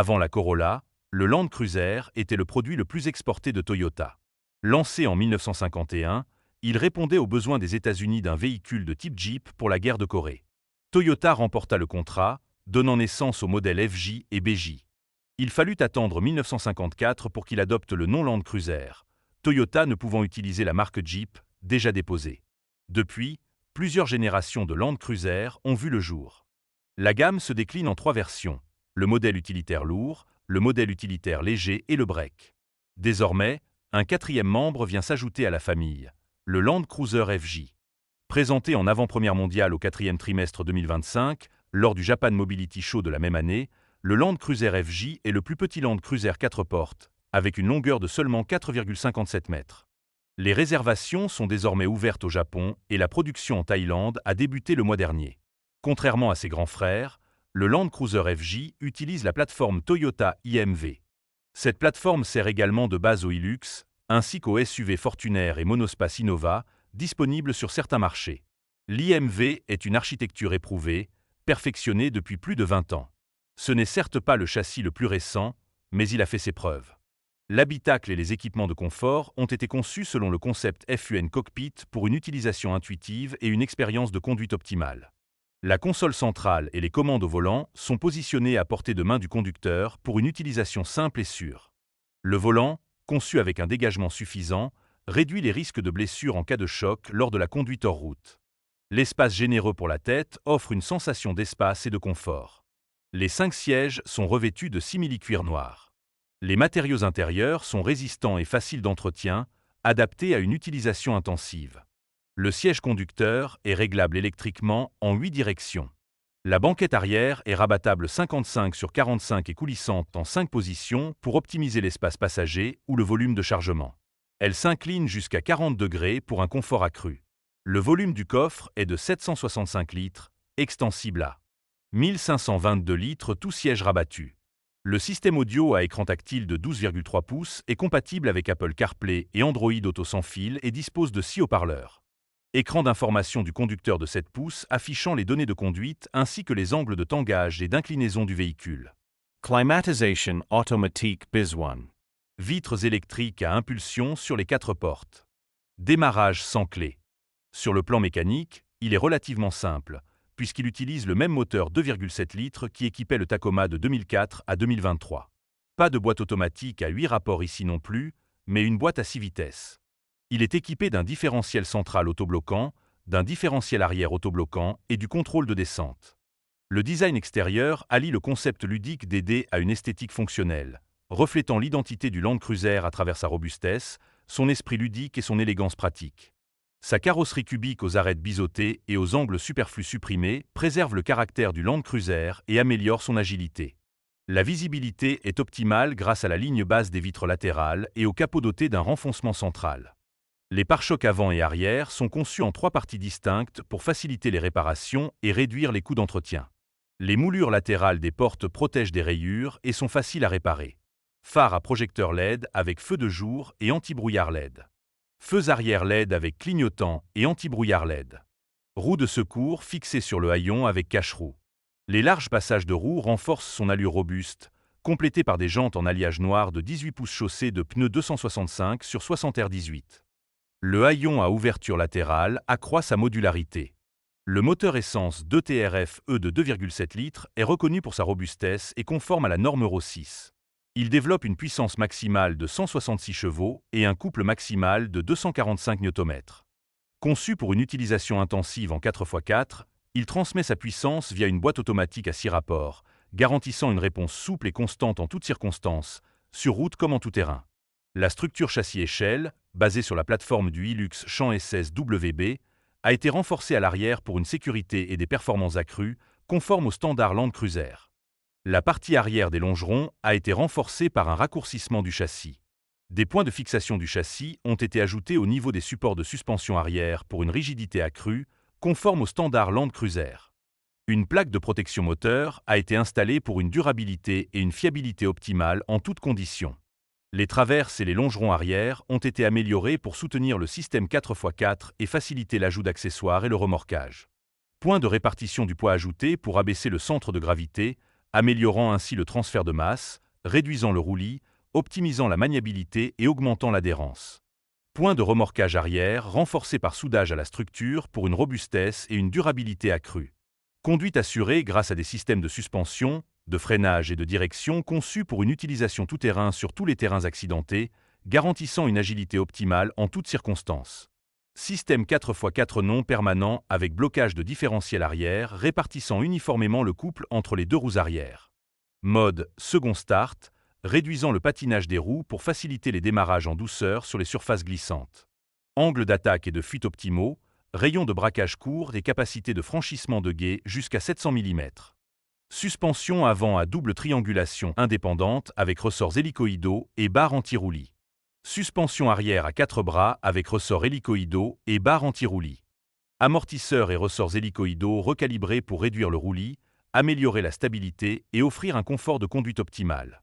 Avant la Corolla, le Land Cruiser était le produit le plus exporté de Toyota. Lancé en 1951, il répondait aux besoins des États-Unis d'un véhicule de type Jeep pour la guerre de Corée. Toyota remporta le contrat, donnant naissance aux modèles FJ et BJ. Il fallut attendre 1954 pour qu'il adopte le nom Land Cruiser, Toyota ne pouvant utiliser la marque Jeep, déjà déposée. Depuis, plusieurs générations de Land Cruiser ont vu le jour. La gamme se décline en 3 versions, le modèle utilitaire lourd, le modèle utilitaire léger et le break. Désormais, un 4e membre vient s'ajouter à la famille, le Land Cruiser FJ. Présenté en avant-première mondiale au 4e trimestre 2025, lors du Japan Mobility Show de la même année, le Land Cruiser FJ est le plus petit Land Cruiser 4 portes, avec une longueur de seulement 4,57 mètres. Les réservations sont désormais ouvertes au Japon et la production en Thaïlande a débuté le mois dernier. Contrairement à ses grands frères, le Land Cruiser FJ utilise la plateforme Toyota IMV. Cette plateforme sert également de base au Hilux, ainsi qu'au SUV Fortuner et Monospace Innova, disponibles sur certains marchés. L'IMV est une architecture éprouvée, perfectionnée depuis plus de 20 ans. Ce n'est certes pas le châssis le plus récent, mais il a fait ses preuves. L'habitacle et les équipements de confort ont été conçus selon le concept FUN Cockpit pour une utilisation intuitive et une expérience de conduite optimale. La console centrale et les commandes au volant sont positionnées à portée de main du conducteur pour une utilisation simple et sûre. Le volant, conçu avec un dégagement suffisant, réduit les risques de blessures en cas de choc lors de la conduite hors route. L'espace généreux pour la tête offre une sensation d'espace et de confort. Les 5 sièges sont revêtus de simili-cuir noir. Les matériaux intérieurs sont résistants et faciles d'entretien, adaptés à une utilisation intensive. Le siège conducteur est réglable électriquement en 8 directions. La banquette arrière est rabattable 55/45 et coulissante en 5 positions pour optimiser l'espace passager ou le volume de chargement. Elle s'incline jusqu'à 40 degrés pour un confort accru. Le volume du coffre est de 765 litres, extensible à 1522 litres tout siège rabattu. Le système audio à écran tactile de 12,3 pouces est compatible avec Apple CarPlay et Android Auto sans fil et dispose de 6 haut-parleurs. Écran d'information du conducteur de 7 pouces affichant les données de conduite ainsi que les angles de tangage et d'inclinaison du véhicule. Climatization automatique BIS1. Vitres électriques à impulsion sur les 4 portes. Démarrage sans clé. Sur le plan mécanique, il est relativement simple, puisqu'il utilise le même moteur 2,7 litres qui équipait le Tacoma de 2004 à 2023. Pas de boîte automatique à 8 rapports ici non plus, mais une boîte à 6 vitesses. Il est équipé d'un différentiel central autobloquant, d'un différentiel arrière autobloquant et du contrôle de descente. Le design extérieur allie le concept ludique d'aider à une esthétique fonctionnelle, reflétant l'identité du Land Cruiser à travers sa robustesse, son esprit ludique et son élégance pratique. Sa carrosserie cubique aux arêtes biseautées et aux angles superflus supprimés préserve le caractère du Land Cruiser et améliore son agilité. La visibilité est optimale grâce à la ligne basse des vitres latérales et au capot doté d'un renfoncement central. Les pare-chocs avant et arrière sont conçus en 3 parties distinctes pour faciliter les réparations et réduire les coûts d'entretien. Les moulures latérales des portes protègent des rayures et sont faciles à réparer. Phare à projecteur LED avec feu de jour et anti-brouillard LED. Feux arrière LED avec clignotant et anti-brouillard LED. Roue de secours fixée sur le haillon avec cache-roue. Les larges passages de roues renforcent son allure robuste, complétées par des jantes en alliage noir de 18 pouces chaussées de pneus 265 sur 60 R18. Le haillon à ouverture latérale accroît sa modularité. Le moteur essence 2 TRF-E de 2,7 litres est reconnu pour sa robustesse et conforme à la norme Euro 6. Il développe une puissance maximale de 166 chevaux et un couple maximal de 245 Nm. Conçu pour une utilisation intensive en 4x4, il transmet sa puissance via une boîte automatique à 6 rapports, garantissant une réponse souple et constante en toutes circonstances, sur route comme en tout-terrain. La structure châssis-échelle, basée sur la plateforme du Hilux Champ SS WB, a été renforcée à l'arrière pour une sécurité et des performances accrues, conformes aux standards Land Cruiser. La partie arrière des longerons a été renforcée par un raccourcissement du châssis. Des points de fixation du châssis ont été ajoutés au niveau des supports de suspension arrière pour une rigidité accrue, conforme aux standards Land Cruiser. Une plaque de protection moteur a été installée pour une durabilité et une fiabilité optimale en toutes conditions. Les traverses et les longerons arrière ont été améliorés pour soutenir le système 4x4 et faciliter l'ajout d'accessoires et le remorquage. Point de répartition du poids ajouté pour abaisser le centre de gravité, améliorant ainsi le transfert de masse, réduisant le roulis, optimisant la maniabilité et augmentant l'adhérence. Point de remorquage arrière renforcé par soudage à la structure pour une robustesse et une durabilité accrue. Conduite assurée grâce à des systèmes de suspension, de freinage et de direction conçus pour une utilisation tout-terrain sur tous les terrains accidentés, garantissant une agilité optimale en toutes circonstances. Système 4x4 non permanent avec blocage de différentiel arrière répartissant uniformément le couple entre les deux roues arrière. Mode second start, réduisant le patinage des roues pour faciliter les démarrages en douceur sur les surfaces glissantes. Angle d'attaque et de fuite optimaux, rayons de braquage court et capacité de franchissement de guet jusqu'à 700 mm. Suspension avant à double triangulation indépendante avec ressorts hélicoïdaux et barres anti-roulis. Suspension arrière à 4 bras avec ressorts hélicoïdaux et barres anti-roulis. Amortisseurs et ressorts hélicoïdaux recalibrés pour réduire le roulis, améliorer la stabilité et offrir un confort de conduite optimal.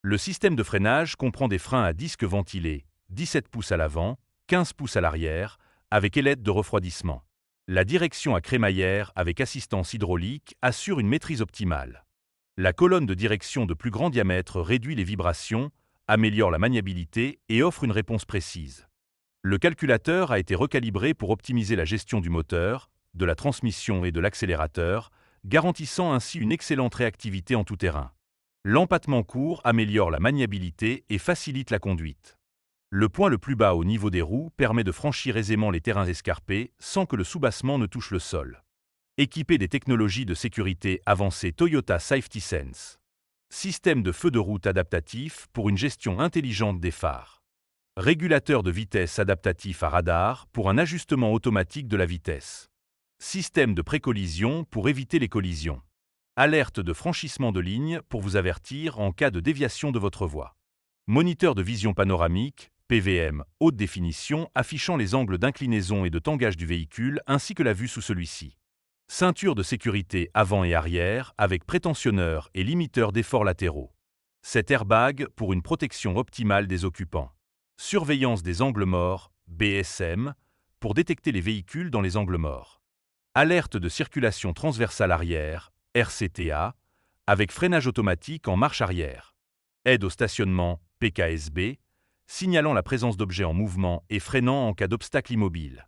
Le système de freinage comprend des freins à disque ventilés, 17 pouces à l'avant, 15 pouces à l'arrière, avec ailette de refroidissement. La direction à crémaillère avec assistance hydraulique assure une maîtrise optimale. La colonne de direction de plus grand diamètre réduit les vibrations, améliore la maniabilité et offre une réponse précise. Le calculateur a été recalibré pour optimiser la gestion du moteur, de la transmission et de l'accélérateur, garantissant ainsi une excellente réactivité en tout terrain. L'empattement court améliore la maniabilité et facilite la conduite. Le point le plus bas au niveau des roues permet de franchir aisément les terrains escarpés sans que le soubassement ne touche le sol. Équipé des technologies de sécurité avancées Toyota Safety Sense. Système de feu de route adaptatif pour une gestion intelligente des phares. Régulateur de vitesse adaptatif à radar pour un ajustement automatique de la vitesse. Système de précollision pour éviter les collisions. Alerte de franchissement de ligne pour vous avertir en cas de déviation de votre voie. Moniteur de vision panoramique, PVM, haute définition affichant les angles d'inclinaison et de tangage du véhicule ainsi que la vue sous celui-ci. Ceinture de sécurité avant et arrière avec prétentionneur et limiteur d'efforts latéraux. Cet airbag pour une protection optimale des occupants. Surveillance des angles morts, BSM, pour détecter les véhicules dans les angles morts. Alerte de circulation transversale arrière, RCTA, avec freinage automatique en marche arrière. Aide au stationnement, PKSB, signalant la présence d'objets en mouvement et freinant en cas d'obstacle immobile.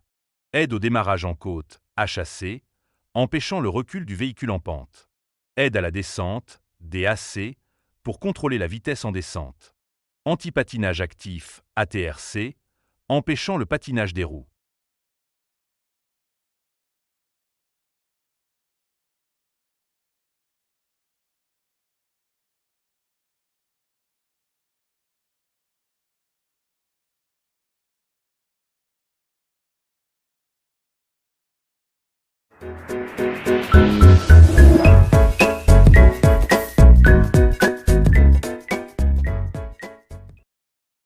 Aide au démarrage en côte, HAC, empêchant le recul du véhicule en pente. Aide à la descente, DAC, pour contrôler la vitesse en descente. Antipatinage actif, ATRC, empêchant le patinage des roues.